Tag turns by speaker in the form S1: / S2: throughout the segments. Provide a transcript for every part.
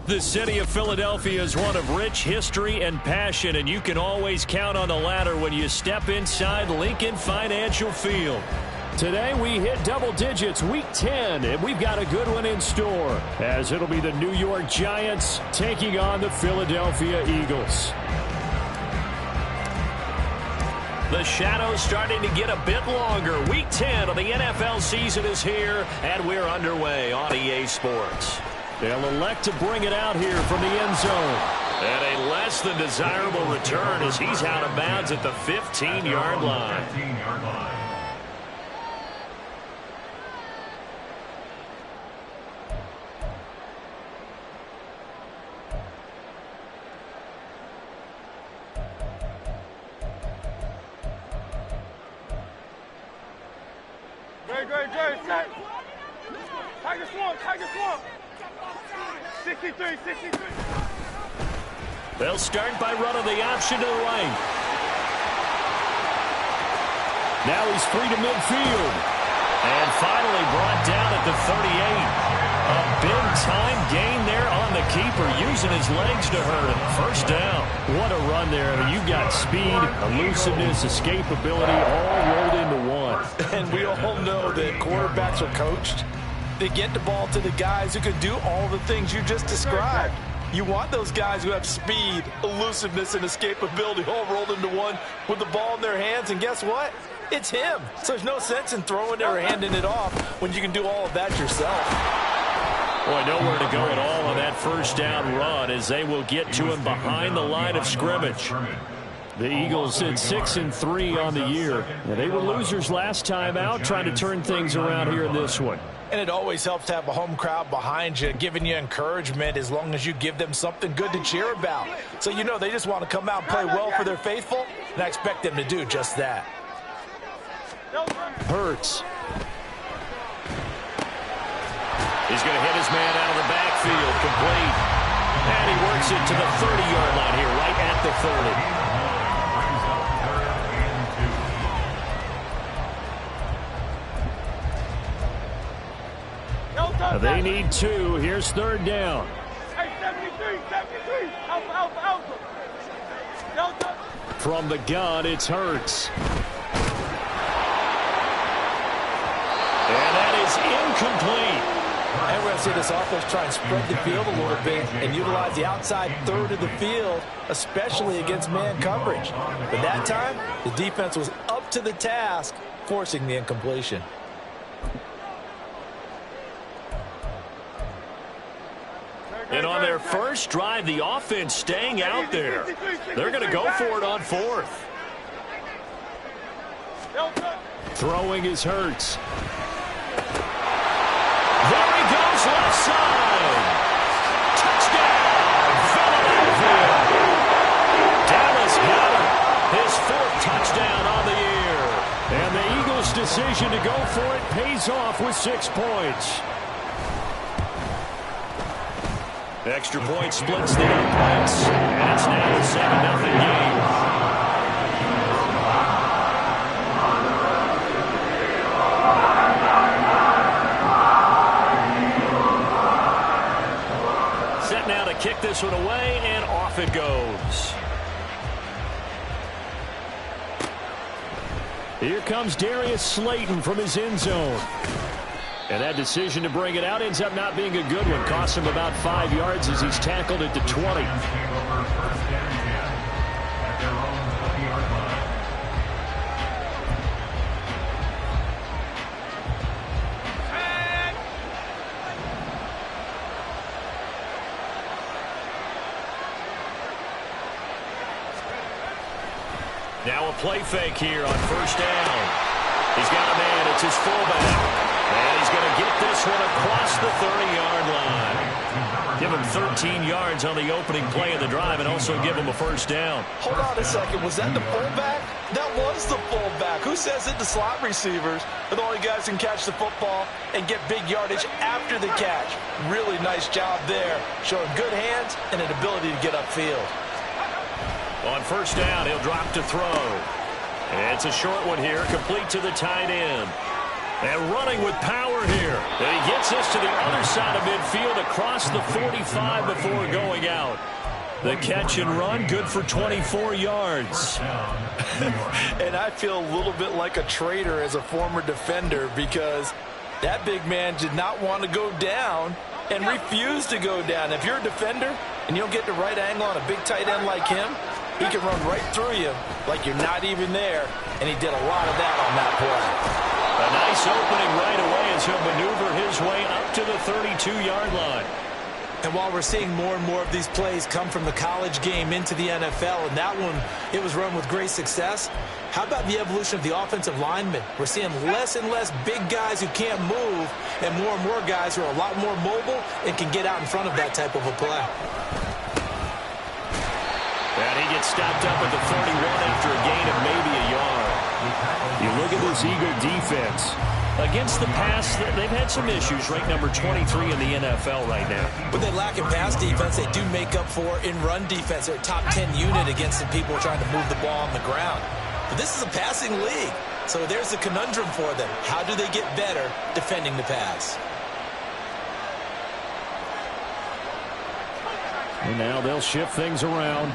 S1: The city of Philadelphia is one of rich history and passion, and you can always count on the latter when you step inside Lincoln Financial Field. Today we hit double digits, week 10, and we've got a good one in store, as it'll be the New York Giants taking on the Philadelphia Eagles. The shadow's starting to get a bit longer. Week 10 of the NFL season is here, and we're underway on EA Sports. They'll elect to bring it out here from the end zone. And a less than desirable return as he's out of bounds at the 15-yard line.
S2: Great, set. Tiger Swamp. 63.
S1: They'll start by running the option to the right. Now he's free to midfield. And finally brought down at the 38. A big-time gain there on the keeper, using his legs to hurt him. First down. What a run there. I mean, you've got speed, elusiveness, escapability, all rolled into one.
S3: And we all know that quarterbacks are coached. They get the ball to the guys who can do all the things you just described. You want those guys who have speed, elusiveness, and escapability all rolled into one with the ball in their hands. And guess what? It's him. So there's no sense in throwing it or handing it off when you can do all of that yourself.
S1: Boy, nowhere to go at all on that first down run as they will get to him behind the line of scrimmage. The Eagles sit 6-3 on the year. They were losers last time out, trying to turn things around here in this one.
S3: And it always helps to have a home crowd behind you, giving you encouragement as long as you give them something good to cheer about. So you know they just want to come out and play well for their faithful, and I expect them to do just that.
S1: Hurts. He's going to hit his man out of the backfield, complete. And he works it to the 30-yard line here, right at the 30. They need 2. Here's third down.
S2: Hey, 73. Alpha. Delta.
S1: From the gun, it's Hurts. And that is incomplete.
S3: And we're going to see this offense try and spread the field a little bit and utilize the outside third of the field, especially against man coverage. But that time, the defense was up to the task, forcing the incompletion.
S1: And on their first drive, the offense staying out there. They're going to go for it on fourth. Throwing is Hurts. There he goes, left side. Touchdown, Philadelphia. Dallas got him. His 4th touchdown on the year. And the Eagles' decision to go for it pays off with 6 points. Extra point splits the points, and it's now a 7-0 game. Set now to kick this one away, and off it goes. Here comes Darius Slayton from his end zone. And that decision to bring it out ends up not being a good one. Costs him about 5 yards as he's tackled at the 20. Now a play fake here on first down. He's got a man. It's his fullback. And he's going to get this one across the 30-yard line. Give him 13 yards on the opening play of the drive and also give him a first down.
S3: Hold on a second. Was that the fullback? That was the fullback. Who says it? The slot receivers are the only guys who can catch the football and get big yardage after the catch. Really nice job there, showing good hands and an ability to get upfield.
S1: On first down, he'll drop to throw. And it's a short one here, complete to the tight end. And running with power here. And he gets us to the other side of midfield across the 45 before going out. The catch and run, good for 24 yards.
S3: And I feel a little bit like a traitor as a former defender because that big man did not want to go down and refused to go down. If you're a defender and you don't get the right angle on a big tight end like him, he can run right through you like you're not even there, and he did a lot of that on that play.
S1: A nice opening right away as he'll maneuver his way up to the 32-yard line.
S4: And while we're seeing more and more of these plays come from the college game into the NFL, and that one, it was run with great success, how about the evolution of the offensive linemen? We're seeing less and less big guys who can't move and more guys who are a lot more mobile and can get out in front of that type of a play.
S1: And he gets stopped up at the 31 after a gain of maybe a yard. You look at this Eagle defense. Against the pass, they've had some issues, ranked number 23 in the NFL right now.
S4: But they lack in pass defense. They do make up for in run defense. They're a top 10 unit against the people trying to move the ball on the ground. But this is a passing league. So there's a conundrum for them. How do they get better defending the pass?
S1: And now they'll shift things around.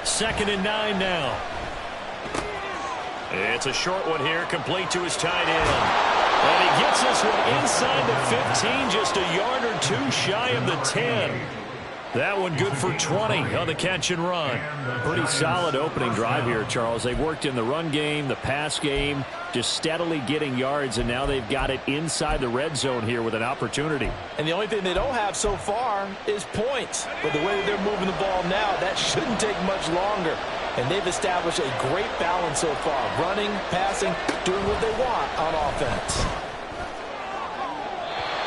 S1: Second and 9 now. It's a short one here, complete to his tight end. And he gets this one inside the 15, just a yard or two shy of the 10. That one good for 20 on the catch and run. Pretty solid opening drive here, Charles. They've worked in the run game, the pass game, just steadily getting yards, and now they've got it inside the red zone here with an opportunity.
S3: And the only thing they don't have so far is points. But the way that they're moving the ball now, that shouldn't take much longer. And they've established a great balance so far. Running, passing, doing what they want on offense.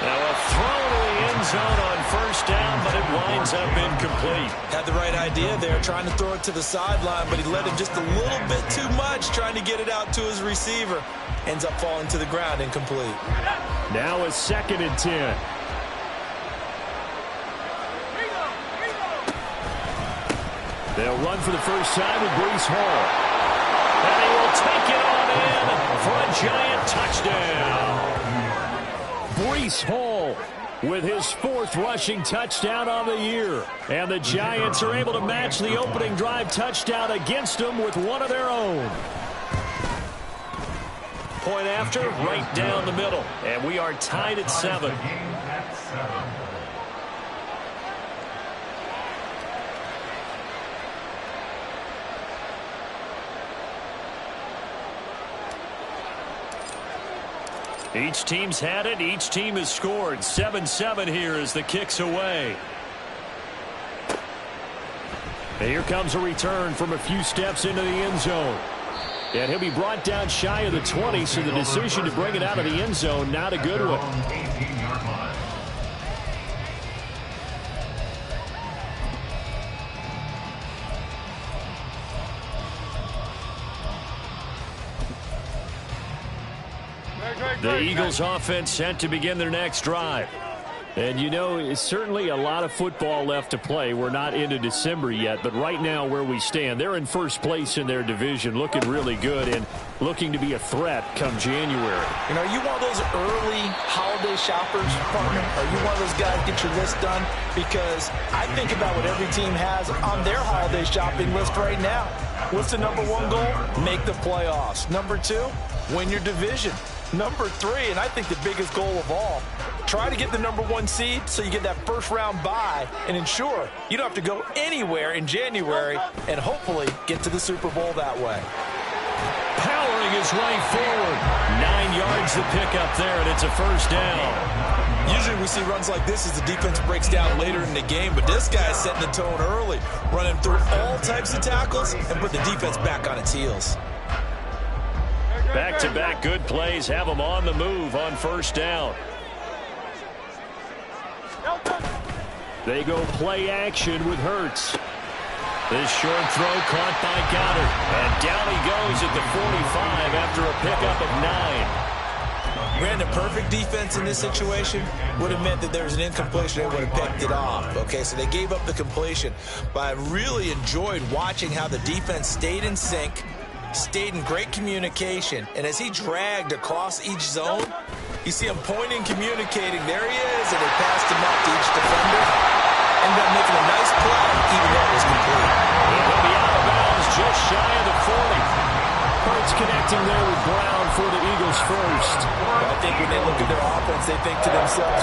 S1: Now a throw to the end zone on first down, but it winds up incomplete.
S4: Had the right idea there, trying to throw it to the sideline, but he led him just a little bit too much, trying to get it out to his receiver. Ends up falling to the ground, incomplete.
S1: Now a second and 10. They'll run for the first time with Breece Hall. And he will take it on in for a giant touchdown. Breece Hall with his 4th rushing touchdown on the year. And the Giants are able to match the opening drive touchdown against them with one of their own. Point after, right down the middle. And we are tied at 7. Each team's had it. Each team has scored. 7-7 here as the kick's away. And here comes a return from a few steps into the end zone. And he'll be brought down shy of the 20, so the decision to bring it out of the end zone, not a good one. The Eagles offense set to begin their next drive. And you know, it's certainly a lot of football left to play. We're not into December yet, but right now where we stand, they're in first place in their division, looking really good and looking to be a threat come January.
S3: You know, are you one of those early holiday shoppers, partner? Are you one of those guys get your list done? Because I think about what every team has on their holiday shopping list right now. What's the number 1 goal? Make the playoffs. Number 2, win your division. Number 3, and I think the biggest goal of all, try to get the number 1 seed so you get that first round bye and ensure you don't have to go anywhere in January and hopefully get to the Super Bowl that way.
S1: Powering his way forward. 9 yards to pick up there, and it's a first down.
S4: Usually we see runs like this as the defense breaks down later in the game, but this guy's setting the tone early, running through all types of tackles and put the defense back on its heels.
S1: Back-to-back good plays have them on the move on first down. They go play action with Hurts. This short throw caught by Goddard. And down he goes at the 45 after a pickup of 9.
S4: Brandon, perfect defense in this situation would have meant that there was an incompletion. They would have picked it off. Okay, so they gave up the completion. But I really enjoyed watching how the defense stayed in sync, stayed in great communication. And as he dragged across each zone, you see him pointing, communicating. There he is, and they passed him up to each defender. Ended up making a nice play, even though it was complete.
S1: He'll be out of bounds just shy of the 40. Hurts connecting there with Brown for the Eagles first.
S3: I think when they look at their offense, they think to themselves,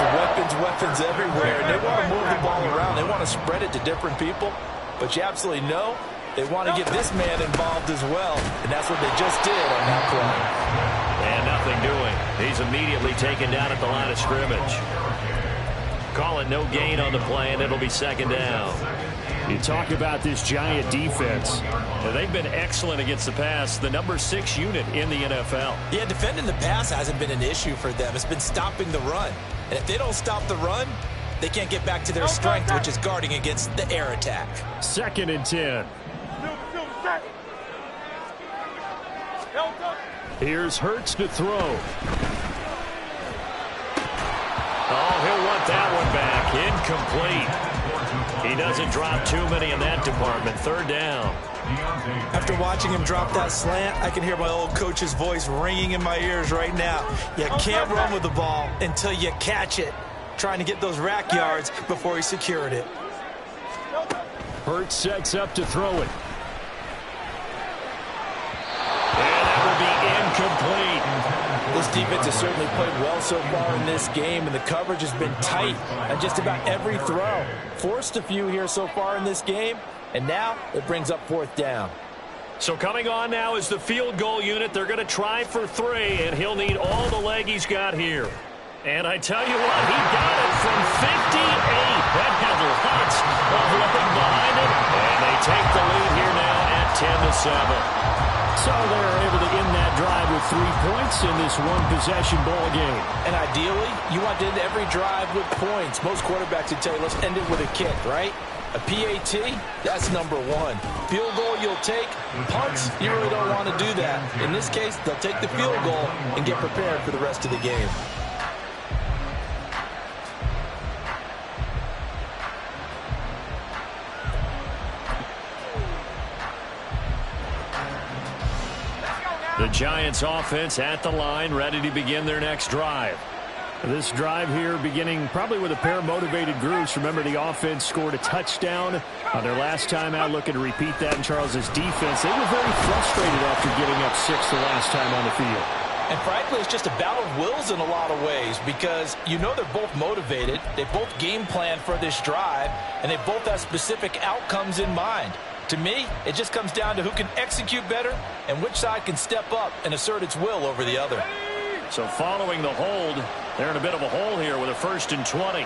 S3: weapons everywhere. And they want to move the ball around. They want to spread it to different people. But you absolutely know they want to get this man involved as well. And that's what they just did on that play.
S1: And nothing doing. He's immediately taken down at the line of scrimmage. Call it no gain on the play, and it'll be second down. You talk about this Giant defense. Now, they've been excellent against the pass, the number 6 unit in the NFL.
S4: Yeah, defending the pass hasn't been an issue for them. It's been stopping the run. And if they don't stop the run, they can't get back to their strength, which is guarding against the air attack.
S1: 2nd and 10. Here's Hurts to throw. Oh, he'll want that one back. Incomplete. He doesn't drop too many in that department. 3rd down.
S4: After watching him drop that slant, I can hear my old coach's voice ringing in my ears right now. You can't run with the ball until you catch it. Trying to get those rack yards before he secured it.
S1: Hurts sets up to throw it. And that will be incomplete.
S3: This defense has certainly played well so far in this game, and the coverage has been tight on just about every throw. Forced a few here so far in this game, and now it brings up 4th down.
S1: So coming on now is the field goal unit. They're going to try for 3, and he'll need all the leg he's got here. And I tell you what, he got it from 58. That had lots of leg behind it, and they take the lead here now at 10-7. So they're able to end that drive with 3 points in this one-possession ball game.
S3: And ideally, you want to end every drive with points. Most quarterbacks would tell you, let's end it with a kick, right? A PAT, that's number 1. Field goal you'll take. Punts, you really don't want to do that. In this case, they'll take the field goal and get prepared for the rest of the game.
S1: The Giants offense at the line, ready to begin their next drive. This drive here beginning probably with a pair of motivated groups. Remember, the offense scored a touchdown on their last time out, looking to repeat that in Charles's defense. They were very frustrated after getting up 6 the last time on the field.
S3: And frankly, it's just a battle of wills in a lot of ways, because you know they're both motivated. They both game plan for this drive, and they both have specific outcomes in mind. To me, it just comes down to who can execute better and which side can step up and assert its will over the other.
S1: So following the hold, they're in a bit of a hole here with a 1st and 20.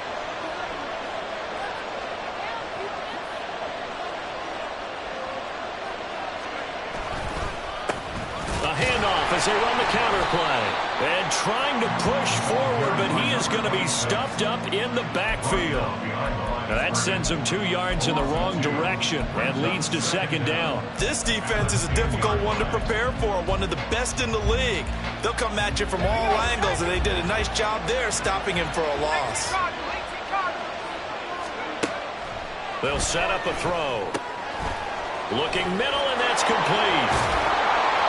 S1: The handoff as they run the counter play. And trying to push forward, but he is going to be stuffed up in the backfield. Now that sends him 2 yards in the wrong direction and leads to 2nd down.
S3: This defense is a difficult one to prepare for, one of the best in the league. They'll come at you from all angles, and they did a nice job there stopping him for a loss.
S1: They'll set up a throw. Looking middle, and that's complete.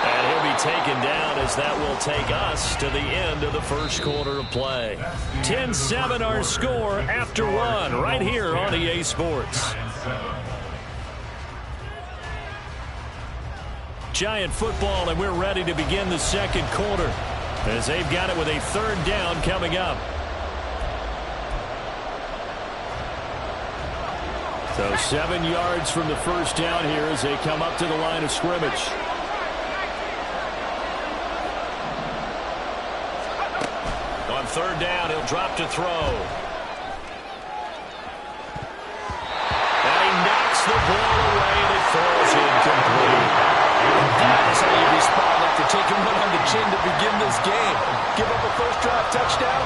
S1: And he'll be taken down as that will take us to the end of the first quarter of play. 10-7 our score after 1 right here on EA Sports. Giant football, and we're ready to begin the second quarter as they've got it with a 3rd down coming up. So 7 yards from the first down here as they come up to the line of scrimmage. On 3rd down, he'll drop to throw. And he knocks the ball away, and it falls incomplete.
S3: That's how you respond after taking one on the chin to begin this game. Give up a first drive touchdown,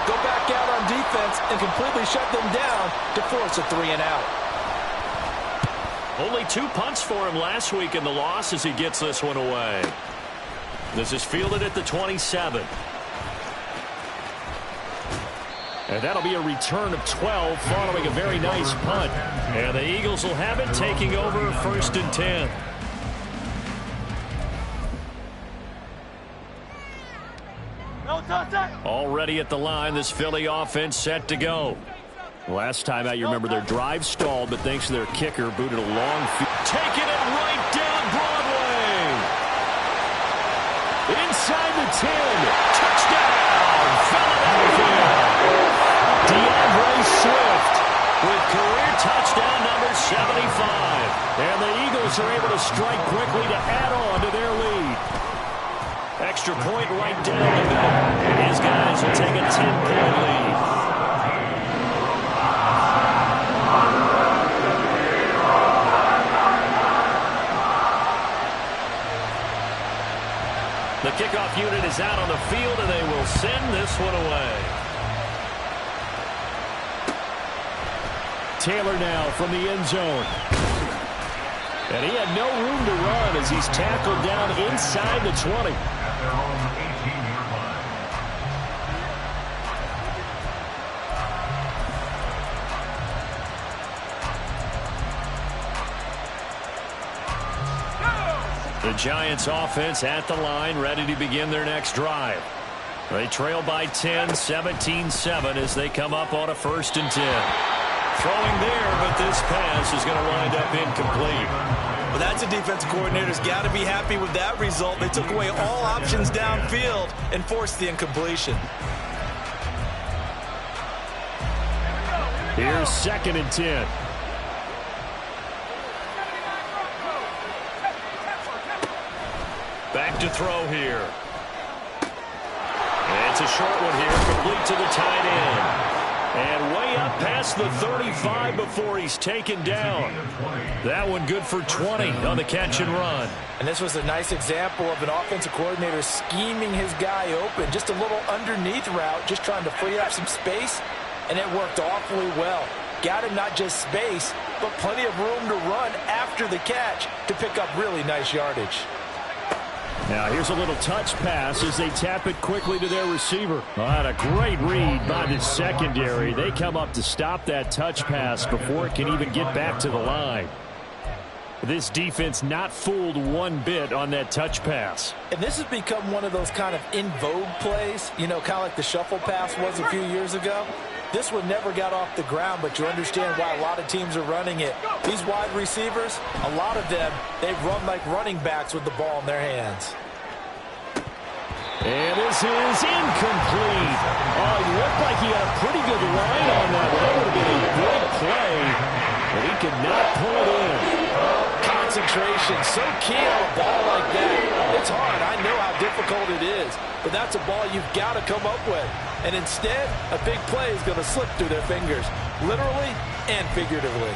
S3: go back out on defense, and completely shut them down to force a 3-and-out.
S1: Only 2 punts for him last week in the loss as he gets this one away. This is fielded at the 27. And that'll be a return of 12 following a very nice punt. And the Eagles will have it, taking over 1st and 10. Already at the line, this Philly offense set to go. Last time out, you remember their drive stalled, but thanks to their kicker, booted a long field. Taking it right down Broadway. Inside the 10. Touchdown, Philadelphia. DeAndre Swift with career touchdown number 75. And the Eagles are able to strike quickly to add on to their lead. Extra point right down the middle. And his guys will take a 10-point lead. The kickoff unit is out on the field, and they will send this one away. Taylor now from the end zone. And he had no room to run as he's tackled down inside the 20. The Giants offense at the line, ready to begin their next drive. They trail by 10, 17-7 as they come up on a 1st and 10. Throwing there, but this pass is going to wind up incomplete.
S3: Well, that's a defense coordinator's got to be happy with that result. They took away all options downfield and forced the incompletion.
S1: Here's 2nd and 10. Back to throw here. And it's a short one here, complete to the tight end. And way up past the 35 before he's taken down. That one good for 20 on the catch and run.
S4: And this was a nice example of an offensive coordinator scheming his guy open. Just a little underneath route, just trying to free up some space. And it worked awfully well. Got him not just space, but plenty of room to run after the catch to pick up really nice yardage.
S1: Now here's a little touch pass as they tap it quickly to their receiver. What a great read by the secondary. They come up to stop that touch pass before it can even get back to the line. This defense not fooled one bit on that touch pass.
S4: And this has become one of those kind of in vogue plays, you know, kind of like the shuffle pass was a few years ago. This one never got off the ground, but you understand why a lot of teams are running it. These wide receivers, a lot of them, they run like running backs with the ball in their hands.
S1: And this is incomplete. Oh, it looked like he had a pretty good line on that one. That would have been a great play, but he could not pull it in.
S4: Concentration, so key on a ball like that. It's hard. I know how difficult it is, but that's a ball you've got to come up with. And instead, a big play is going to slip through their fingers, literally and figuratively.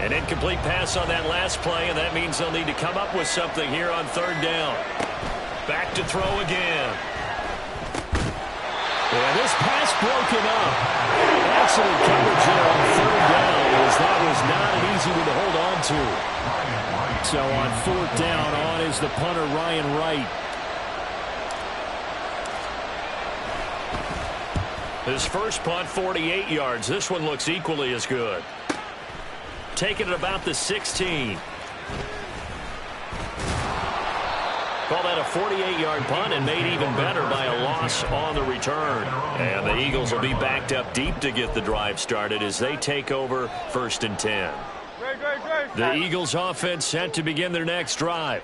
S1: An incomplete pass on that last play, and that means they'll need to come up with something here on 3rd down. Back to throw again. And this pass broken up. Excellent coverage here on 3rd down, as that was not an easy one to hold on to. So on 4th down, on is the punter, Ryan Wright. His first punt, 48 yards. This one looks equally as good. Taking it about the 16. Call that a 48-yard punt and made even better by a loss on the return. And the Eagles will be backed up deep to get the drive started as they take over 1st and 10. The Eagles offense set to begin their next drive.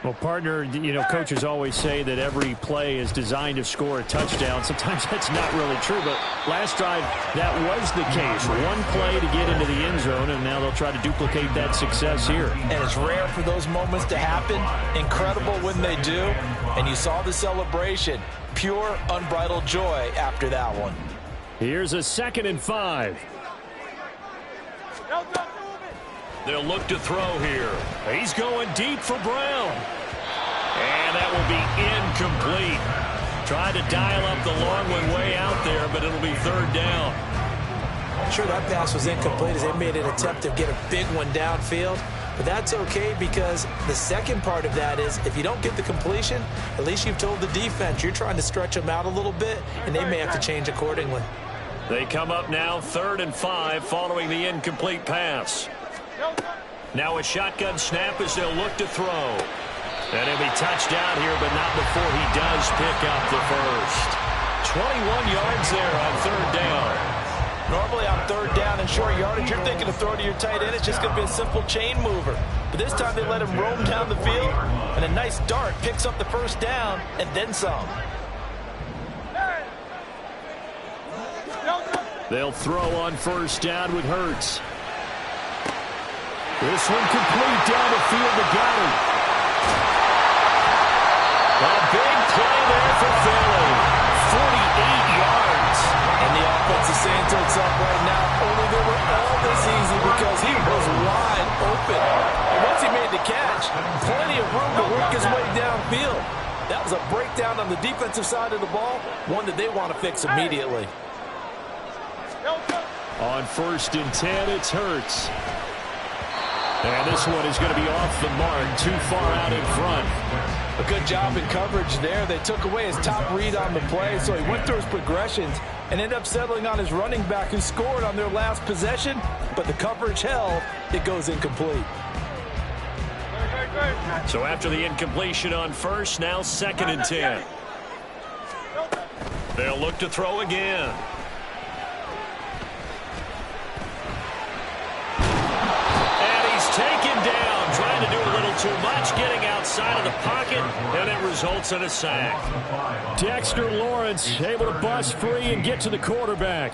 S1: Well, partner, you know, coaches always say that every play is designed to score a touchdown. Sometimes that's not really true, but last drive, that was the case. One play to get into the end zone, and now they'll try to duplicate that success here.
S4: And it's rare for those moments to happen. Incredible when they do. And you saw the celebration. Pure, unbridled joy after that one.
S1: Here's a 2nd and 5. They'll look to throw here. He's going deep for Brown. And that will be incomplete. Tried to dial up the long one way out there, but it'll be 3rd down.
S4: Sure, that pass was incomplete as they made an attempt to get a big one downfield. But that's okay because the second part of that is if you don't get the completion, at least you've told the defense you're trying to stretch them out a little bit, and they may have to change accordingly.
S1: They come up now 3rd and 5 following the incomplete pass. Now a shotgun snap as they'll look to throw. And he'll be touched down here, but not before he does pick up the first. 21 yards there on 3rd down.
S3: Normally on 3rd down and short yardage, you're thinking of throw to your tight end. It's just going to be a simple chain mover. But this time they let him roam down the field, and a nice dart picks up the first down and then some.
S1: They'll throw on 1st down with Hurts. This one complete down the field to Goddard. A big play there for Philly. 48 yards.
S3: And the offense is saying to itself right now, only they were all this easy because he was wide open. And once he made the catch, plenty of room to work his way downfield. That was a breakdown on the defensive side of the ball, one that they want to fix immediately.
S1: On 1st and 10, it's Hurts. And this one is going to be off the mark, too far out in front.
S3: A good job in coverage there. They took away his top read on the play, so he went through his progressions and ended up settling on his running back who scored on their last possession, but the coverage held. It goes incomplete.
S1: So after the incompletion on 1st, now 2nd and 10. They'll look to throw again. Taken down, trying to do a little too much, getting outside of the pocket, and it results in a sack. Dexter Lawrence able to bust free and get to the quarterback.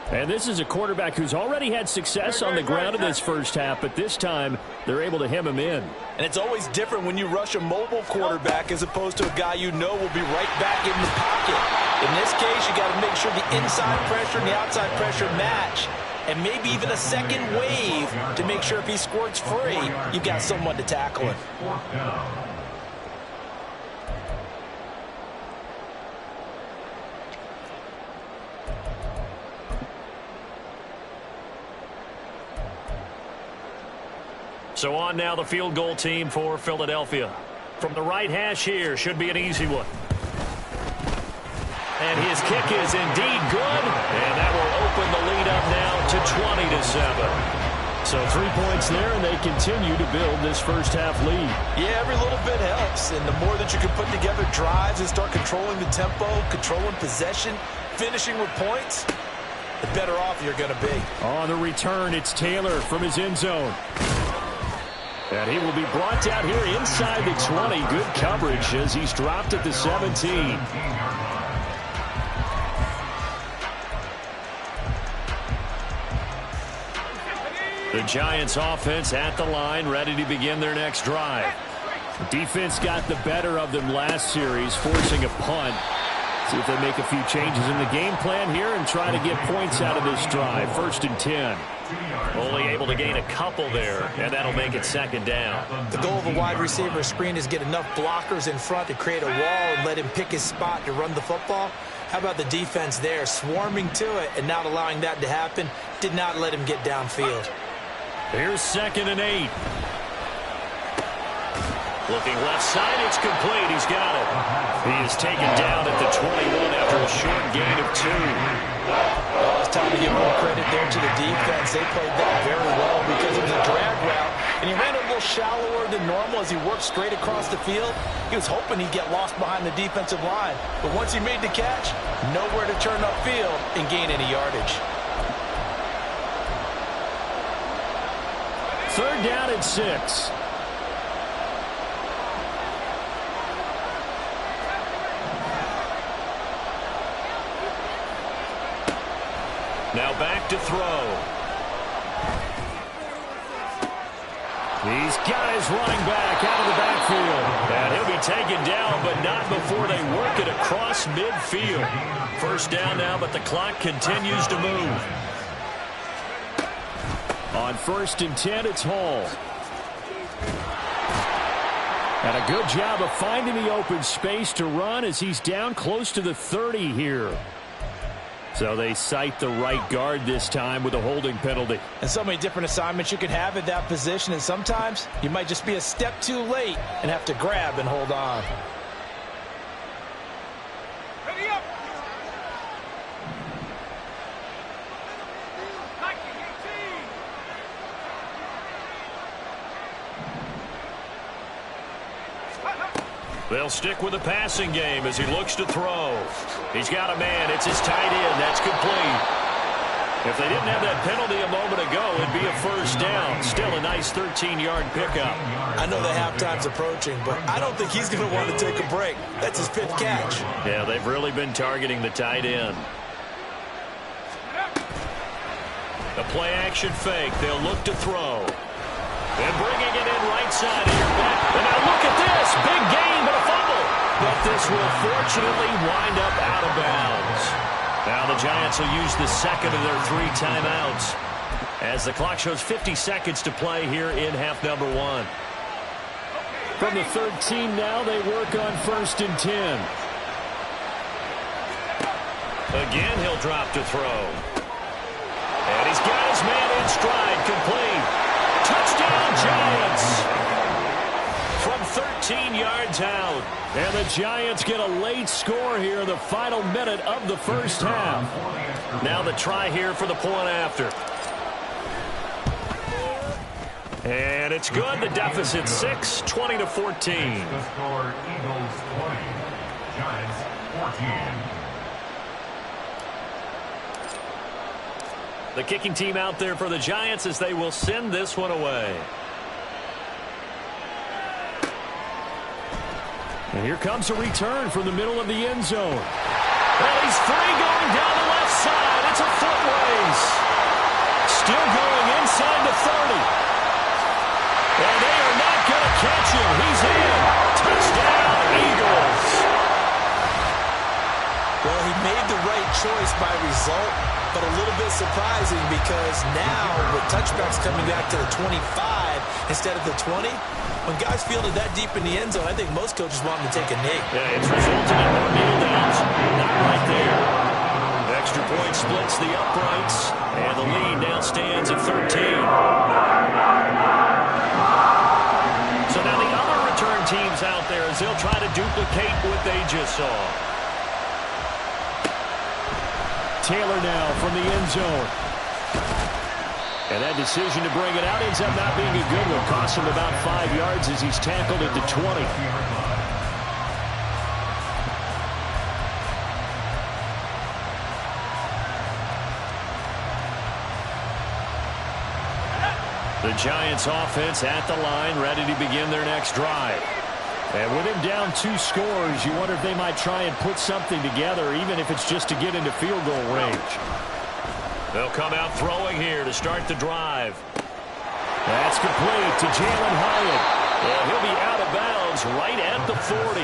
S1: And this is a quarterback who's already had success on the ground in this first half, but this time they're able to hem him in.
S3: And it's always different when you rush a mobile quarterback as opposed to a guy you know will be right back in the pocket. In this case, you got to make sure the inside pressure and the outside pressure match. And maybe even a second wave to make sure if he squirts free, you've got someone to tackle him.
S1: So on now the field goal team for Philadelphia. From the right hash here, should be an easy one. And his kick is indeed good, and that will open the lead up now to 20-7. So 3 points there, and they continue to build this first half lead.
S3: Yeah, every little bit helps, and the more that you can put together drives and start controlling the tempo, controlling possession, finishing with points, the better off you're going to be.
S1: On the return, it's Taylor from his end zone. And he will be brought down here inside the 20. Good coverage as he's dropped at the 17. The Giants offense at the line, ready to begin their next drive. Defense got the better of them last series, forcing a punt. See if they make a few changes in the game plan here and try to get points out of this drive. 1st and 10. Only able to gain a couple there, and that'll make it 2nd down.
S4: The goal of a wide receiver screen is get enough blockers in front to create a wall and let him pick his spot to run the football. How about the defense there, swarming to it and not allowing that to happen? Did not let him get downfield.
S1: Here's 2nd and 8. Looking left side, it's complete. He's got it. He is taken down at the 21 after a short gain of 2.
S3: Well, it's time to give more credit there to the defense. They played that very well because it was a drag route, and he ran a little shallower than normal as he worked straight across the field. He was hoping he'd get lost behind the defensive line, but once he made the catch, nowhere to turn upfield and gain any yardage.
S1: 3rd down and 6. Now back to throw. He's got his running back out of the backfield. And he'll be taken down, but not before they work it across midfield. 1st down now, but the clock continues to move. On 1st and 10, it's Hall. And a good job of finding the open space to run as he's down close to the 30 here. So they cite the right guard this time with a holding penalty.
S4: And so many different assignments you can have at that position, and sometimes you might just be a step too late and have to grab and hold on.
S2: Ready up.
S1: They'll stick with the passing game as he looks to throw. He's got a man. It's his tight end. That's complete. If they didn't have that penalty a moment ago, it'd be a first down. Still a nice 13-yard pickup.
S4: I know the halftime's approaching, but I don't think he's going to want to take a break. That's his 5th catch.
S1: Yeah, they've really been targeting the tight end. The play-action fake. They'll look to throw. And bringing it in right side of your back. And now look at this. Big gain, but a fumble. But this will fortunately wind up out of bounds. Now the Giants will use the second of their 3 timeouts as the clock shows 50 seconds to play here in half number 1.
S5: From the 13 now, they work on 1st and 10.
S1: Again, he'll drop to throw. And he's got his man in stride, complete. Touchdown, Giants! From 13 yards out.
S5: And the Giants get a late score here in the final minute of the first half.
S1: Now the try here for the point after. And it's good. The deficit 6, 20-14.
S6: The score, Eagles 20, Giants 14.
S1: The kicking team out there for the Giants as they will send this one away.
S5: And here comes a return from the middle of the end zone.
S1: Well, he's free going down the left side. It's a foot race. Still going inside the 30. And they are not going to catch him. He's in. Touchdown, Eagles.
S4: Well, he made the right choice by result, but a little bit surprising because now with touchbacks coming back to the 25 instead of the 20, when guys fielded that deep in the end zone, I think most coaches want them to take a knee.
S1: Yeah, it's resulted in more kneel downs. Not right there. Extra point splits the uprights, and the lead now stands at 13. So now the other return teams out there as they'll try to duplicate what they just saw.
S5: Taylor now from the end zone. And that decision to bring it out ends up not being a good one. Costs him about 5 yards as he's tackled at the 20.
S1: The Giants offense at the line, ready to begin their next drive.
S5: And with him down 2 scores, you wonder if they might try and put something together, even if it's just to get into field goal range.
S1: They'll come out throwing here to start the drive.
S5: That's complete to Jalen Hyatt.
S1: And he'll be out of bounds right at the 40.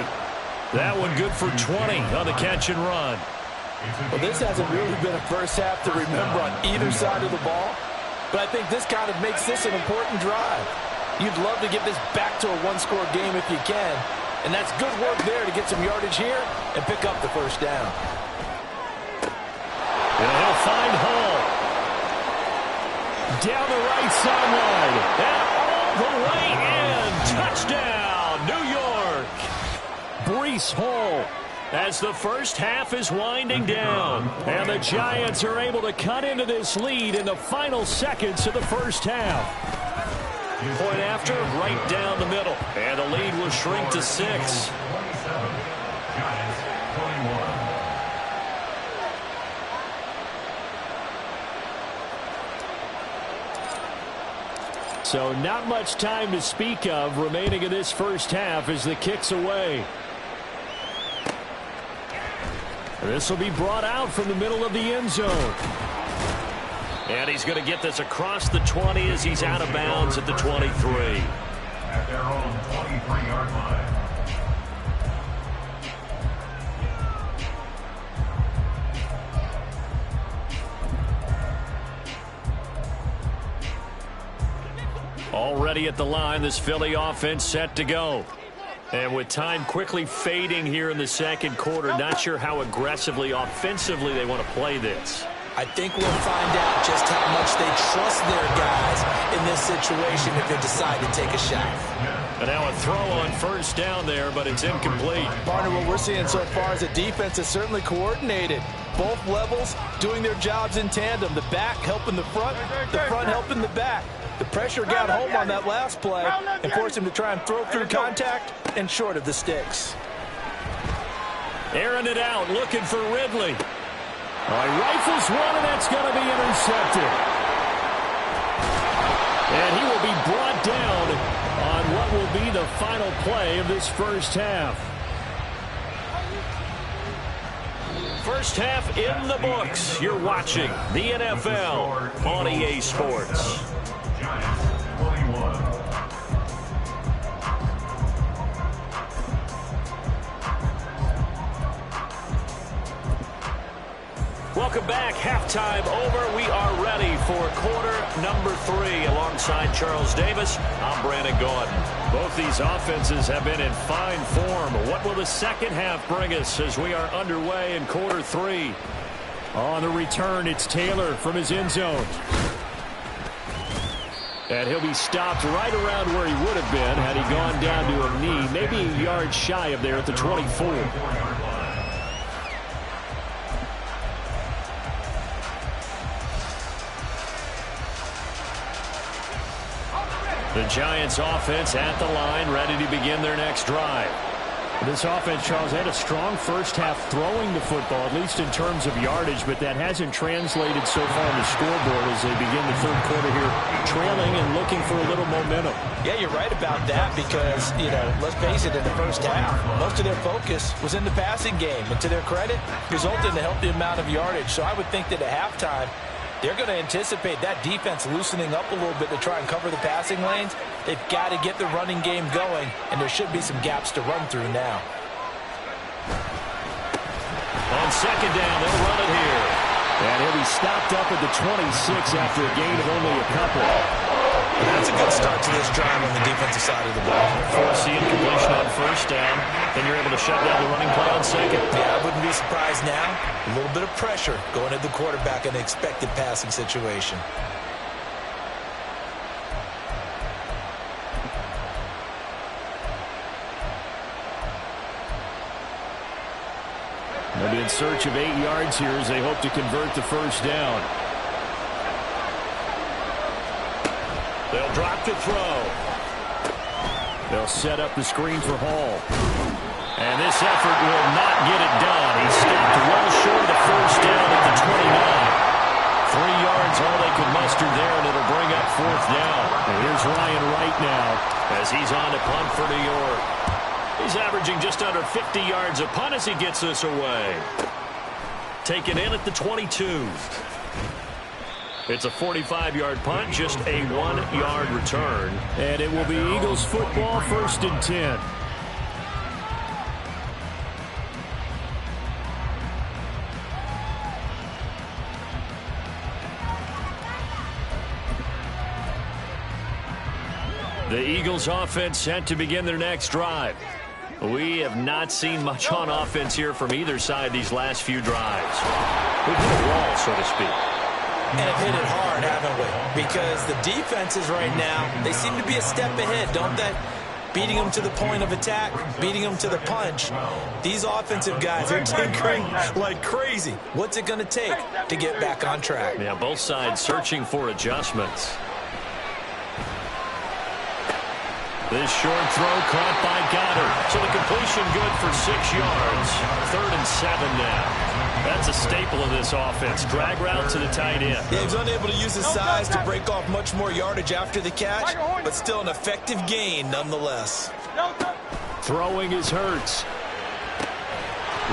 S1: That one good for 20 on the catch and run.
S4: Well, this hasn't really been a first half to remember on either side of the ball, but I think this kind of makes this an important drive. You'd love to get this back to a one-score game if you can, and that's good work there to get some yardage here and pick up the first down.
S1: And he'll find Hall.
S5: Down the right sideline.
S1: And all the way in. Touchdown, New York.
S5: Breece Hall.
S1: As the first half is winding down.
S5: And the Giants are able to cut into this lead in the final seconds of the first half.
S1: Point after, right down the middle. And the lead will shrink to 6.
S6: 27, Giants 21.
S5: So not much time to speak of remaining in this first half as the kick's away. This will be brought out from the middle of the end zone.
S1: And he's going to get this across the 20 as he's out of bounds at the 23.
S6: At their own 23-yard line.
S1: Already at the line, this Philly offense set to go. And with time quickly fading here in the second quarter, not sure how aggressively, offensively they want to play this.
S4: I think we'll find out just how much they trust their guys in this situation if they decide to take a shot.
S1: And now a throw on first down there, but it's incomplete.
S3: Partner, what we're seeing so far is the defense is certainly coordinated. Both levels doing their jobs in tandem. The back helping the front helping the back. The pressure got home on that last play and forced him to try and throw through contact and short of the sticks.
S1: Airing it out, looking for Ridley. He rifles one, and that's going to be intercepted. And he will be brought down on what will be the final play of this first half. First half in the books. You're watching the NFL on EA Sports.
S6: Giants 21.
S1: Welcome back. Halftime over. We are ready for quarter number 3. Alongside Charles Davis, I'm Brandon Gaudin. Both these offenses have been in fine form. What will the second half bring us as we are underway in quarter 3? On the return, it's Taylor from his end zone. And he'll be stopped right around where he would have been had he gone down to a knee, maybe a yard shy of there at the 24. The Giants offense at the line, ready to begin their next drive.
S5: This offense, Charles, had a strong first half throwing the football, at least in terms of yardage, but that hasn't translated so far on the scoreboard as they begin the third quarter here, trailing and looking for a little momentum.
S4: Yeah, you're right about that because, let's face it, in the first half, most of their focus was in the passing game. And to their credit, resulted in a healthy amount of yardage. So I would think that at halftime, they're going to anticipate that defense loosening up a little bit to try and cover the passing lanes. They've got to get the running game going, and there should be some gaps to run through now.
S1: On second down, they'll run it here.
S5: And he'll be stopped up at the 26 after a gain of only a couple.
S4: That's a good start to this drive on the defensive side of the ball.
S1: Force the incompletion on first down, then you're able to shut down the running play on second.
S4: Yeah, I wouldn't be surprised now. A little bit of pressure going at the quarterback in an expected passing situation.
S5: They'll be in search of 8 yards here as they hope to convert the first down.
S1: They'll drop to throw.
S5: They'll set up the screen for Hall.
S1: And this effort will not get it done. He stopped well short of the first down at the 29. 3 yards, all they could muster there, and it'll bring up fourth down.
S5: And here's Ryan Wright now
S1: as he's on to punt for New York. He's averaging just under 50 yards a punt as he gets this away. Taken in at the 22. It's a 45-yard punt, just a 1-yard return.
S5: And it will be Eagles football, 1st and 10.
S1: The Eagles offense set to begin their next drive. We have not seen much on offense here from either side these last few drives. We've hit a wall, so to speak.
S4: And have hit it hard, haven't we? Because the defenses right now, they seem to be a step ahead, don't they? Beating them to the point of attack, beating them to the punch. These offensive guys are tinkering like crazy. What's it going to take to get back on track?
S1: Yeah, both sides searching for adjustments. This short throw caught by Goddard. So the completion good for 6 yards. 3rd and 7 now. That's a staple of this offense. Drag route to the tight end.
S4: Yeah, he's unable to use his size to break off much more yardage after the catch, but still an effective gain nonetheless.
S5: Throwing is Hurts.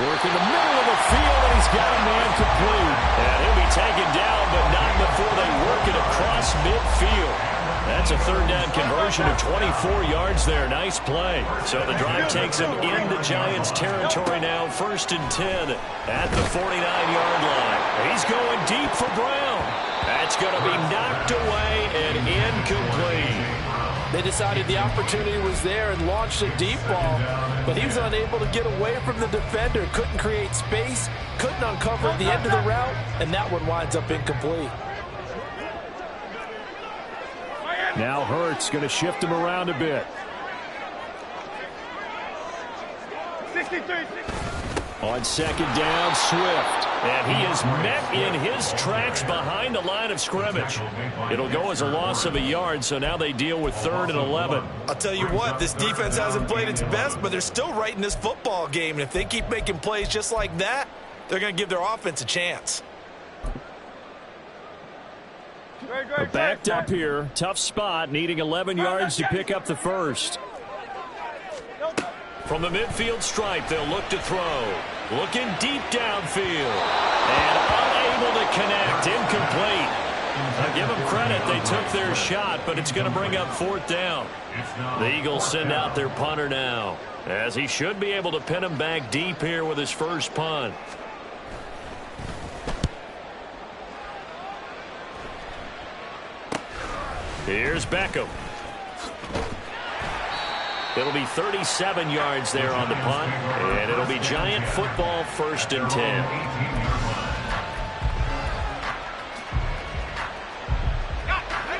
S5: Working the middle of the field, and he's got a man complete.
S1: And he'll be taken down, but not before they work it across midfield. That's a 3rd down conversion of 24 yards there. Nice play. So the drive takes him into Giants territory now. 1st and 10 at the 49-yard line. He's going deep for Brown. That's going to be knocked away and incomplete.
S3: They decided the opportunity was there and launched a deep ball, but he was unable to get away from the defender. Couldn't create space, couldn't uncover the end of the route, and that one winds up incomplete.
S5: Now Hurts going to shift him around a bit.
S2: 63.
S1: On second down, Swift. And he is met in his tracks behind the line of scrimmage. It'll go as a loss of a yard, so now they deal with 3rd and 11.
S4: I'll tell you what, this defense hasn't played its best, but they're still right in this football game. And if they keep making plays just like that, they're going to give their offense a chance.
S1: They're backed up here. Tough spot, needing 11 yards to pick up the first. From the midfield stripe, they'll look to throw. Looking deep downfield. And unable to connect. Incomplete. I'll give them credit. They took their shot, but it's going to bring up 4th down. The Eagles send out their punter now, as he should be able to pin him back deep here with his first punt. Here's Beckham. It'll be 37 yards there on the punt, and it'll be Giant football, 1st and 10.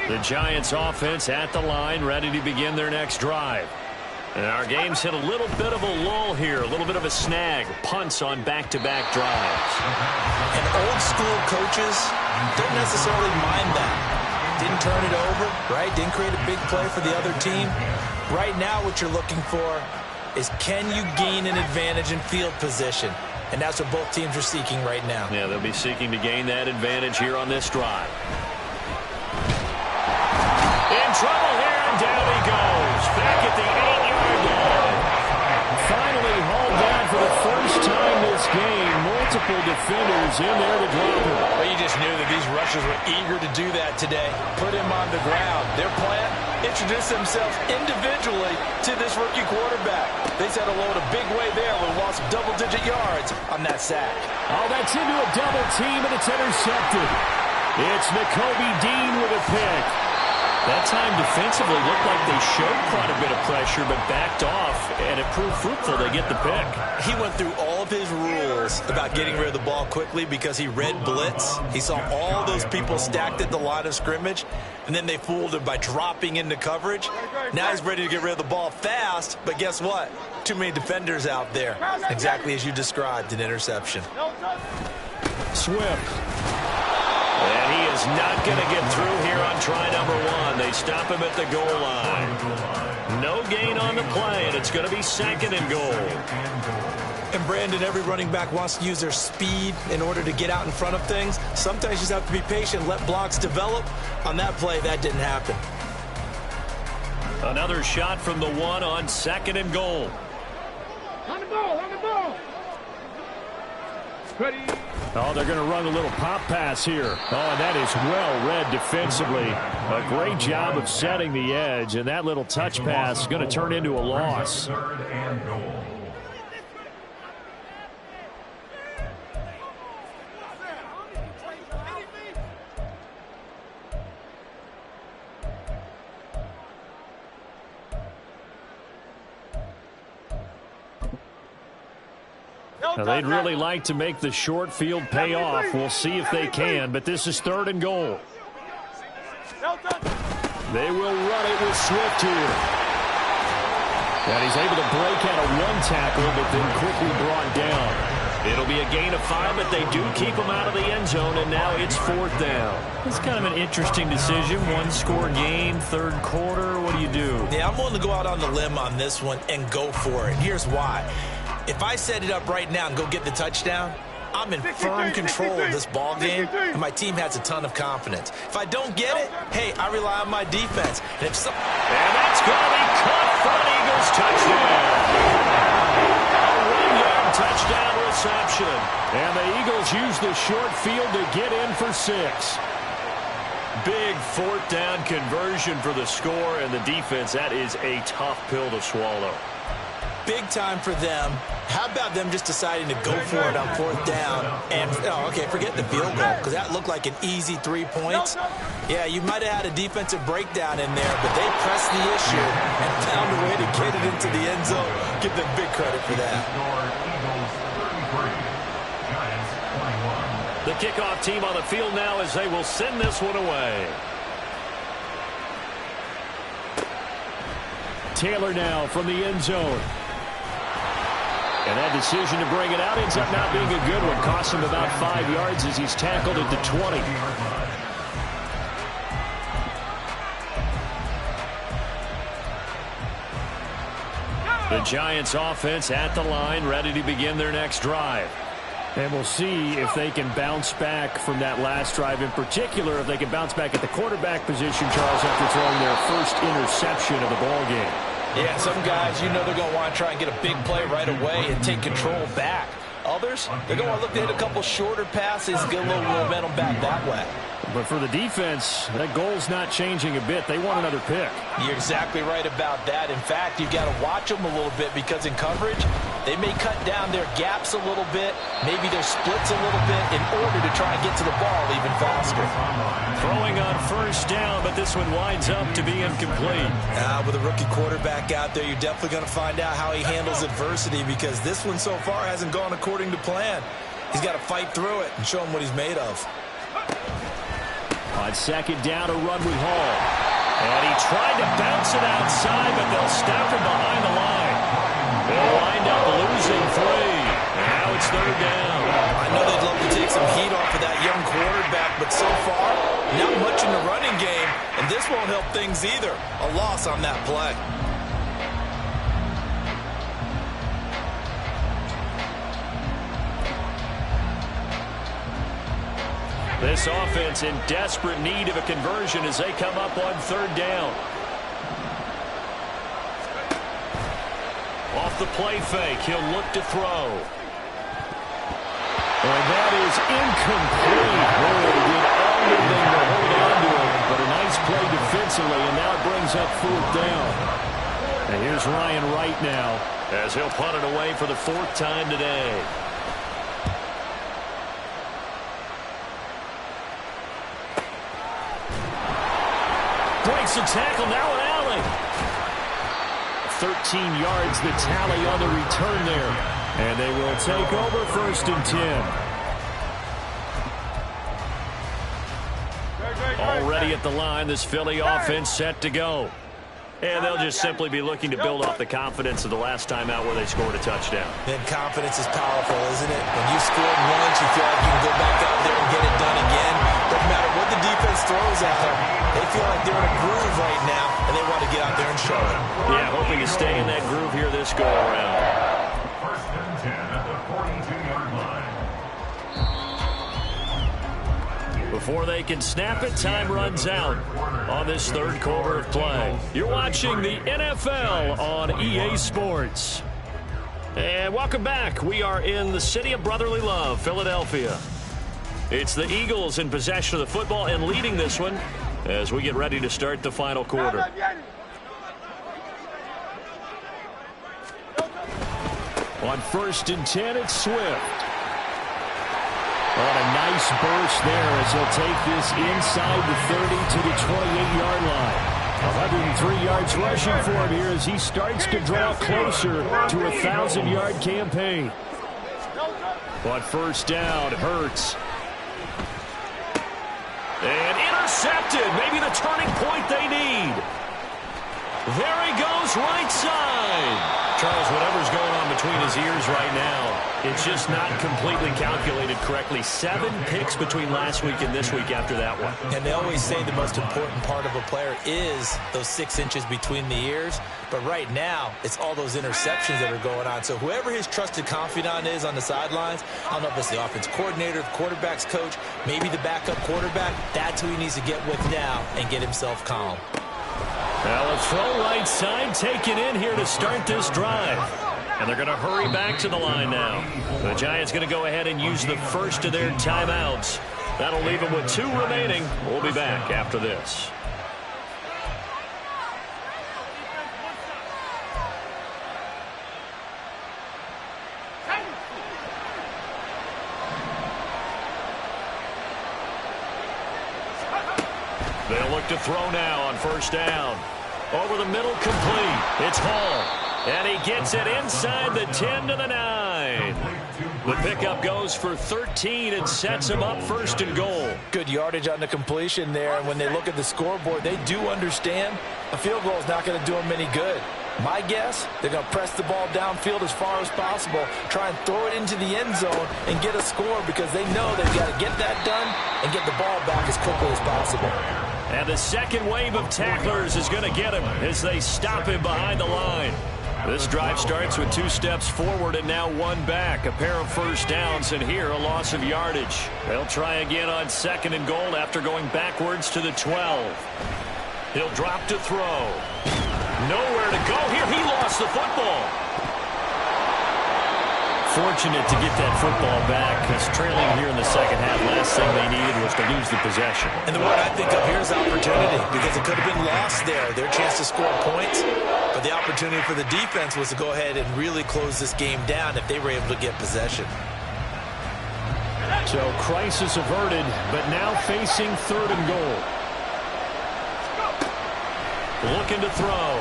S1: The Giants offense at the line, ready to begin their next drive. And our game's hit a little bit of a lull here, a little bit of a snag. Punts on back-to-back drives.
S4: And old school coaches don't necessarily mind that. Didn't turn it over, right? Didn't create a big play for the other team. Right now what you're looking for is, can you gain an advantage in field position? And that's what both teams are seeking right now.
S1: Yeah, they'll be seeking to gain that advantage here on this drive. In trouble here, and down he goes. Back at the 8-yard line. Finally hauled down for the first time this game. Multiple defenders in there to drop him.
S4: Well, you just knew that these rushers were eager to do that today. Put him on the ground. Their plan, introduce themselves individually to this rookie quarterback. They said hello in a big way there when lost double-digit yards on that sack.
S5: Oh, that's into a double team, and it's intercepted. It's Nakobe Dean with a pick.
S1: That time defensively looked like they showed quite a bit of pressure but backed off, and it proved fruitful. They get the pick.
S4: He went through all of his rules about getting rid of the ball quickly because he read blitz. He saw all those people stacked at the line of scrimmage, and then they fooled him by dropping into coverage. Now he's ready to get rid of the ball fast, but guess what? Too many defenders out there. Exactly as you described, an interception.
S5: Swift.
S1: And he is not going to get through here on try number 1. They stop him at the goal line. No gain on the play, and it's going to be 2nd and goal.
S4: And Brandon, every running back wants to use their speed in order to get out in front of things. Sometimes you just have to be patient, let blocks develop. On that play, that didn't happen.
S1: Another shot from the 1 on 2nd and goal.
S2: On the ball, on the ball. Ready.
S5: Oh, they're going to run a little pop pass here. Oh, and that is well read defensively. A great job of setting the edge, and that little touch pass is going to turn into a loss.
S6: 3rd and goal.
S5: Now, they'd really like to make the short field pay off. We'll see if they can, but this is 3rd and goal. They will run it with Swift here. And he's able to break out of 1 tackle, but then quickly brought down.
S1: It'll be a gain of 5, but they do keep him out of the end zone, and now it's 4th down. It's kind of an interesting decision. 1-score game, 3rd quarter. What do you do?
S4: Yeah, I'm willing to go out on the limb on this one and go for it. Here's why. If I set it up right now and go get the touchdown, I'm in firm control of this ball game, and my team has a ton of confidence. If I don't get it, hey, I rely on my defense. And that's
S1: going to be caught for an Eagles touchdown. A 1-yard touchdown reception.
S5: And the Eagles use the short field to get in for 6.
S1: Big 4th down conversion for the score, and the defense, that is a tough pill to swallow.
S4: big time for them. How about them just deciding to go for it on 4th down? And, forget the field goal, because that looked like an easy 3 points. Yeah, you might have had a defensive breakdown in there, but they pressed the issue and found a way to get it into the end zone. Give them big credit for that.
S1: The kickoff team on the field now as they will send this one away.
S5: Taylor now from the end zone. And that decision to bring it out ends up not being a good one. Costs him about 5 yards as he's tackled at the 20.
S1: The Giants offense at the line, ready to begin their next drive.
S5: And we'll see if they can bounce back from that last drive. In particular, if they can bounce back at the quarterback position, Charles, after throwing their first interception of the ball game.
S4: Yeah, some guys, they're going to want to try and get a big play right away and take control back. Others, they're going to want to look to hit a couple shorter passes, get a little momentum back that way.
S5: But for the defense, that goal's not changing a bit. They want another pick.
S4: You're exactly right about that. In fact, you've got to watch them a little bit because in coverage, they may cut down their gaps a little bit, maybe their splits a little bit in order to try and get to the ball even faster.
S1: Throwing on 1st down, but this one winds up to be incomplete.
S4: With a rookie quarterback out there, you're definitely going to find out how he handles adversity because this one so far hasn't gone according to plan. He's got to fight through it and show him what he's made of.
S5: On 2nd down, a run with Hall.
S1: And he tried to bounce it outside, but they'll stop him behind the line. They'll wind up losing 3. And now it's 3rd down.
S4: I know they'd love to take some heat off of that young quarterback, but so far, not much in the running game, and this won't help things either. A loss on that play.
S1: This offense in desperate need of a conversion as they come up on 3rd down. Off the play fake, he'll look to throw.
S5: And that is incomplete. They did everything to hold on to it, but a nice play defensively, and now it brings up 4th down. And here's Ryan Wright now,
S1: as he'll punt it away for the 4th time today. Breaks the tackle, now an alley.
S5: 13 yards the tally on the return there. And they will take over 1st and 10.
S1: Already at the line, this Philly offense set to go. And they'll just simply be looking to build off the confidence of the last time out where they scored a touchdown.
S4: Then confidence is powerful, isn't it? When you scored once, you feel like you can go back out there and get it done again. Doesn't matter what the defense throws at them. They feel like they're in a groove right now, and they want to get out there and show it.
S1: Yeah, hoping to stay in that groove here this go-around.
S6: 1st and 10 at the 42-yard line.
S1: Before they can snap it, time runs out on this 3rd quarter of play. You're watching the NFL on EA Sports. And welcome back. We are in the city of brotherly love, Philadelphia. It's the Eagles in possession of the football and leading this one as we get ready to start the final quarter.
S5: On 1st and 10, it's Swift. On a nice burst there as he'll take this inside the 30 to the 28-yard line. 103 yards rushing for him here as he starts to draw closer to a 1,000-yard campaign.
S1: On 1st down, Hurts. And intercepted. Maybe the turning point they need. There he goes, right side. Charles, whatever's going on between his ears right now, it's just not completely calculated correctly. 7 picks between last week and this week after that one.
S4: And they always say the most important part of a player is those 6 inches between the ears. But right now, it's all those interceptions that are going on. So whoever his trusted confidant is on the sidelines, I don't know if it's the offense coordinator, the quarterback's coach, maybe the backup quarterback, that's who he needs to get with now and get himself calm.
S1: Well, a throw right side taken in here to start this drive. And they're going to hurry back to the line now. The Giants going to go ahead and use the first of their timeouts. That'll leave them with 2 remaining. We'll be back after this. to throw now on first down. Over the middle, complete. It's Hall. And he gets it inside the 10 to the 9. The pickup goes for 13 and sets him up first and goal.
S3: Good yardage on the completion there. And when they look at the scoreboard, they do understand a field goal is not going to do them any good. My guess, they're going to press the ball downfield as far as possible, try and throw it into the end zone and get a score because they know they've got to get that done and get the ball back as quickly as possible.
S1: And the second wave of tacklers is going to get him as they stop him behind the line. This drive starts with 2 steps forward and now 1 back. A pair of first downs, and here a loss of yardage. They'll try again on second and goal after going backwards to the 12. He'll drop to throw. Nowhere to go here. He lost the football. Fortunate to get that football back, because trailing here in the second half, last thing they needed was to lose the possession.
S4: And the word I think of here is opportunity, because it could have been lost there. Their chance to score points, but the opportunity for the defense was to go ahead and really close this game down if they were able to get possession.
S5: So crisis averted, but now facing third and goal.
S1: Looking to throw.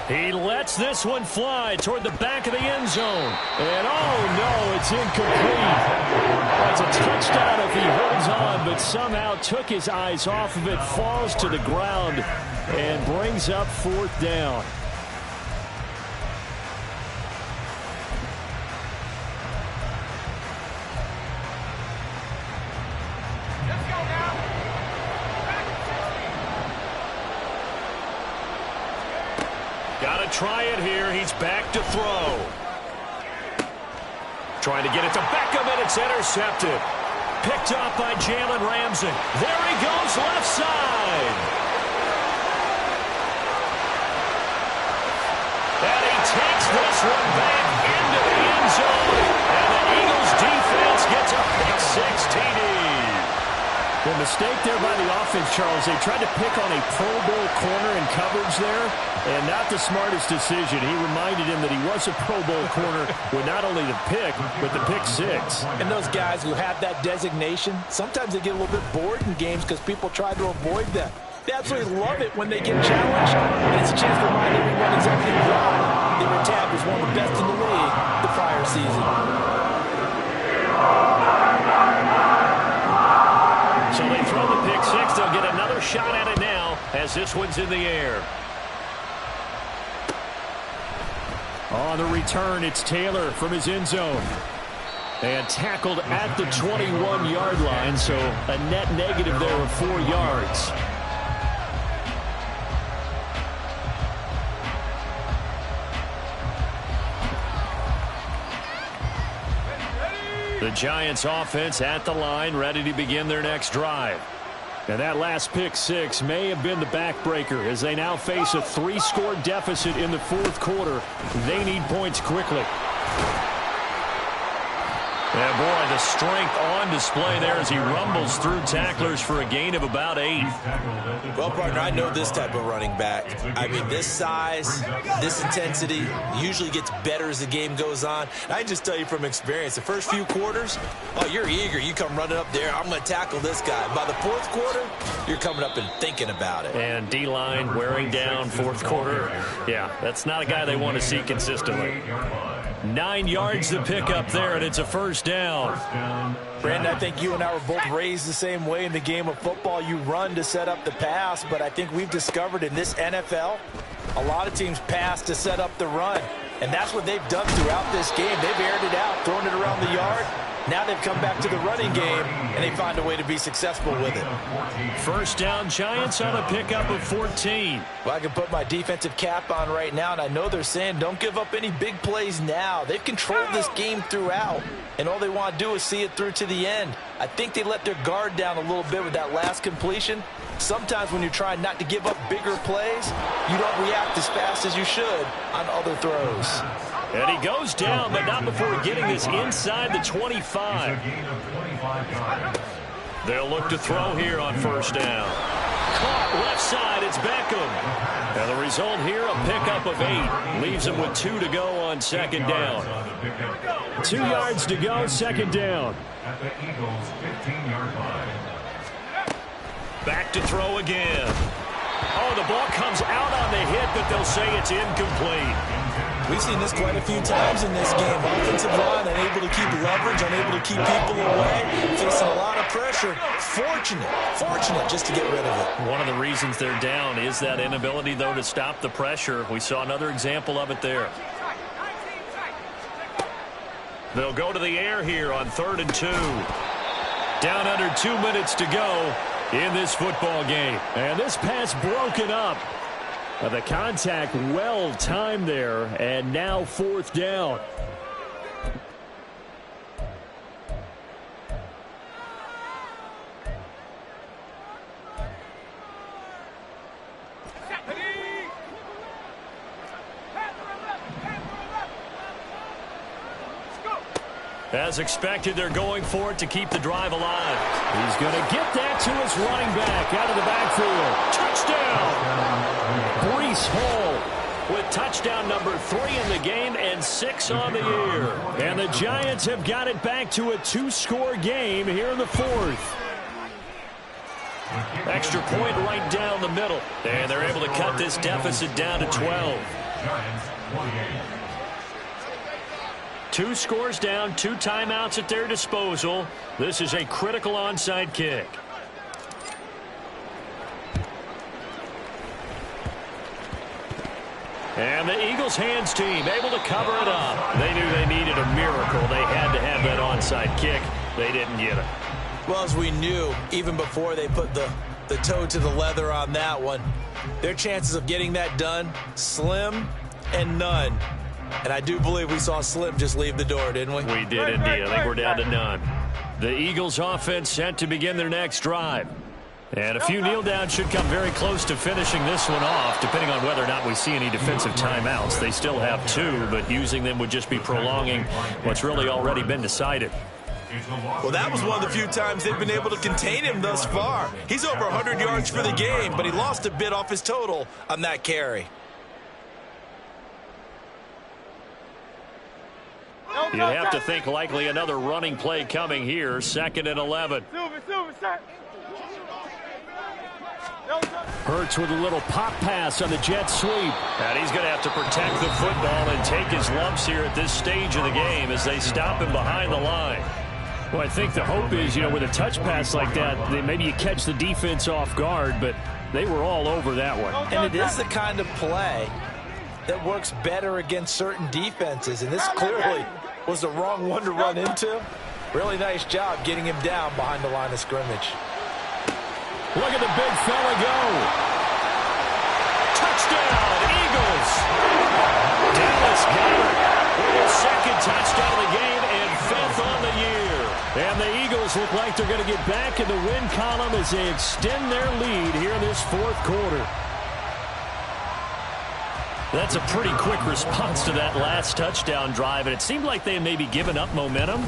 S1: He lets this one fly toward the back of the end zone. And oh no, it's incomplete. It's a touchdown if he holds on, but somehow took his eyes off of it, falls to the ground, and brings up 4th down. Got to try it here. He's back to throw. Trying to get it to Beckham, and it's intercepted. Picked up by Jalen Ramsey. There he goes, left side. And he takes this one back into the end zone. And the Eagles defense gets a pick 6 TD. The mistake there by the offense, Charles, they tried to pick on a Pro Bowl corner in coverage there, and not the smartest decision. He reminded him that he was a Pro Bowl corner with not only the pick, but the pick 6.
S3: And those guys who have that designation, sometimes they get a little bit bored in games because people try to avoid them. They absolutely love it when they get challenged, and it's a chance to remind everyone exactly why they were tabbed as one of the best in the league the prior season.
S1: So they throw the pick 6. They'll get another shot at it now as this one's in the air.
S5: On the return, it's Taylor from his end zone. And tackled at the 21-yard line, so a net negative there of 4 yards. The Giants offense at the line, ready to begin their next drive. And that last pick 6 may have been the backbreaker as they now face a 3-score deficit in the 4th quarter. They need points quickly. And boy, the strength on display there as he rumbles through tacklers for a gain of about 8.
S4: Well, partner, I know this type of running back. I mean, this size, this intensity usually gets better as the game goes on. And I can just tell you from experience, the first few quarters, oh, you're eager. You come running up there, I'm going to tackle this guy. By the 4th quarter, you're coming up and thinking about it.
S1: And D-line wearing down 4th quarter. Yeah, that's not a guy they want to see consistently. 9 yards to pick up there, and it's a first down.
S3: Brandon, I think you and I were both raised the same way in the game of football. You run to set up the pass, but I think we've discovered in this NFL, a lot of teams pass to set up the run. And that's what they've done throughout this game. They've aired it out, thrown it around the yard. Now they've come back to the running game, and they find a way to be successful with it.
S1: First down, Giants on a pickup of 14.
S3: Well, I can put my defensive cap on right now, and I know they're saying don't give up any big plays now. They've controlled this game throughout, and all they want to do is see it through to the end. I think they let their guard down a little bit with that last completion. Sometimes when you're trying not to give up bigger plays, you don't react as fast as you should on other throws.
S1: And he goes down, but not before getting this inside the 25. They'll look to throw here on first down. Caught left side, it's Beckham. And the result here, a pickup of 8. Leaves him with 2 to go on second down.
S5: 2 yards to go, second down.
S6: At the Eagles' 15-yard line.
S1: Back to throw again. Oh, the ball comes out on the hit, but they'll say it's incomplete.
S4: We've seen this quite a few times in this game. Offensive line unable to keep leverage, unable to keep people away, facing a lot of pressure. Fortunate just to get rid of it.
S1: One of the reasons they're down is that inability, though, to stop the pressure. We saw another example of it there. They'll go to the air here on 3rd and 2. Down under 2 minutes to go in this football game. And this pass broken up. The contact well timed there, and now 4th down. As expected, they're going for it to keep the drive alive. He's going to get that to his running back out of the backfield. Touchdown! Breece Hall with touchdown number 3 in the game and 6 on the year. And the Giants have got it back to a 2-score game here in the 4th. Extra point right down the middle. And they're able to cut this deficit down to 12. 2 scores down, 2 timeouts at their disposal. This is a critical onside kick. And the Eagles hands team able to cover it up. They knew they needed a miracle. They had to have that onside kick. They didn't get it.
S4: Well, as we knew, even before they put the toe to the leather on that one, their chances of getting that done, slim and none. And I do believe we saw Slim just leave the door, didn't we?
S1: We did indeed. I think we're down to none. The Eagles offense set to begin their next drive. And a few kneel downs should come very close to finishing this one off, depending on whether or not we see any defensive timeouts. They still have 2, but using them would just be prolonging what's really already been decided.
S4: Well, that was one of the few times they've been able to contain him thus far. He's over 100 yards for the game, but he lost a bit off his total on that carry.
S1: You'd have to think likely another running play coming here. 2nd and 11. Hurts with a little pop pass on the jet sweep. And he's going to have to protect the football and take his lumps here at this stage of the game as they stop him behind the line. Well, I think the hope is, with a touch pass like that, maybe you catch the defense off guard, but they were all over that one.
S4: And it is the kind of play that works better against certain defenses, and this clearly was the wrong one to run into. Really nice job getting him down behind the line of scrimmage.
S1: Look at the big fella go. Touchdown, Eagles. Dallas got it with his 2nd touchdown of the game and 5th on the year. And the Eagles look like they're going to get back in the win column as they extend their lead here in this 4th quarter. That's a pretty quick response to that last touchdown drive, and it seemed like they had maybe given up momentum.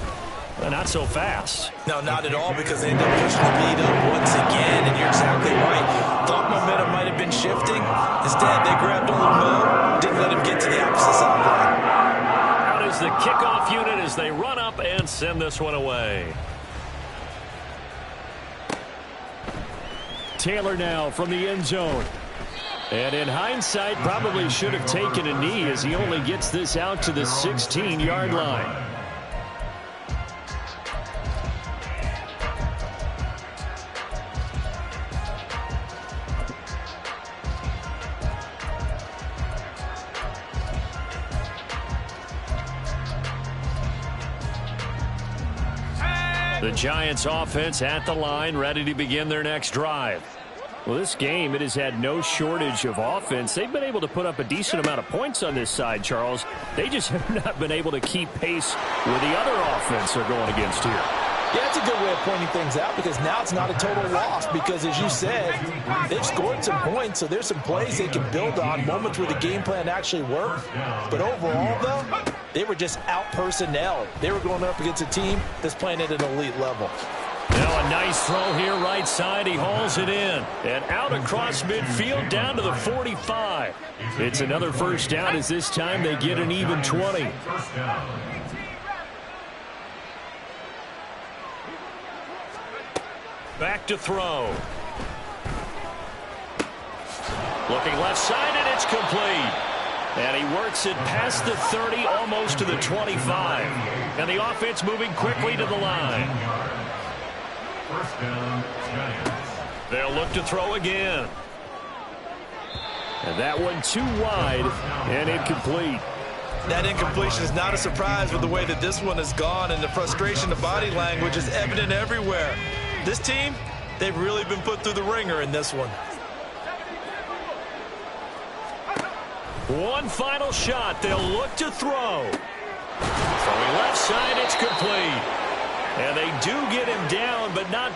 S1: Not so fast.
S4: No, not at all, because they ended up pushing the lead up once again, and you're exactly right. Thought momentum might have been shifting. Instead, they grabbed Old Mo, didn't let him get to the opposite sideline.
S1: Out is the kickoff unit as they run up and send this one away. Taylor now from the end zone. And in hindsight, probably should have taken a knee as he only gets this out to the 16-yard line. The Giants offense at the line, ready to begin their next drive. Well, this game, it has had no shortage of offense. They've been able to put up a decent amount of points on this side, Charles. They just have not been able to keep pace with the other offense they're going against here.
S4: Yeah, that's a good way of pointing things out, because now it's not a total loss because, as you said, they've scored some points, so there's some plays they can build on, moments where the game plan actually worked. But overall, though, they were just out-personnel. They were going up against a team that's playing at an elite level.
S1: Now a nice throw here right side. He hauls it in. And out across midfield down to the 45. It's another first down as this time they get an even 20. Back to throw. Looking left side, and it's complete. And he works it past the 30, almost to the 25. And the offense moving quickly to the line.
S6: First down, Giants.
S1: They'll look to throw again. And that one too wide and incomplete.
S3: That incompletion is not a surprise with the way that this one has gone, and the frustration, the body language is evident everywhere. This team, they've really been put through the ringer in this one.
S1: One final shot. They'll look to throw. Throwing left side, it's complete. And they do get him down, but not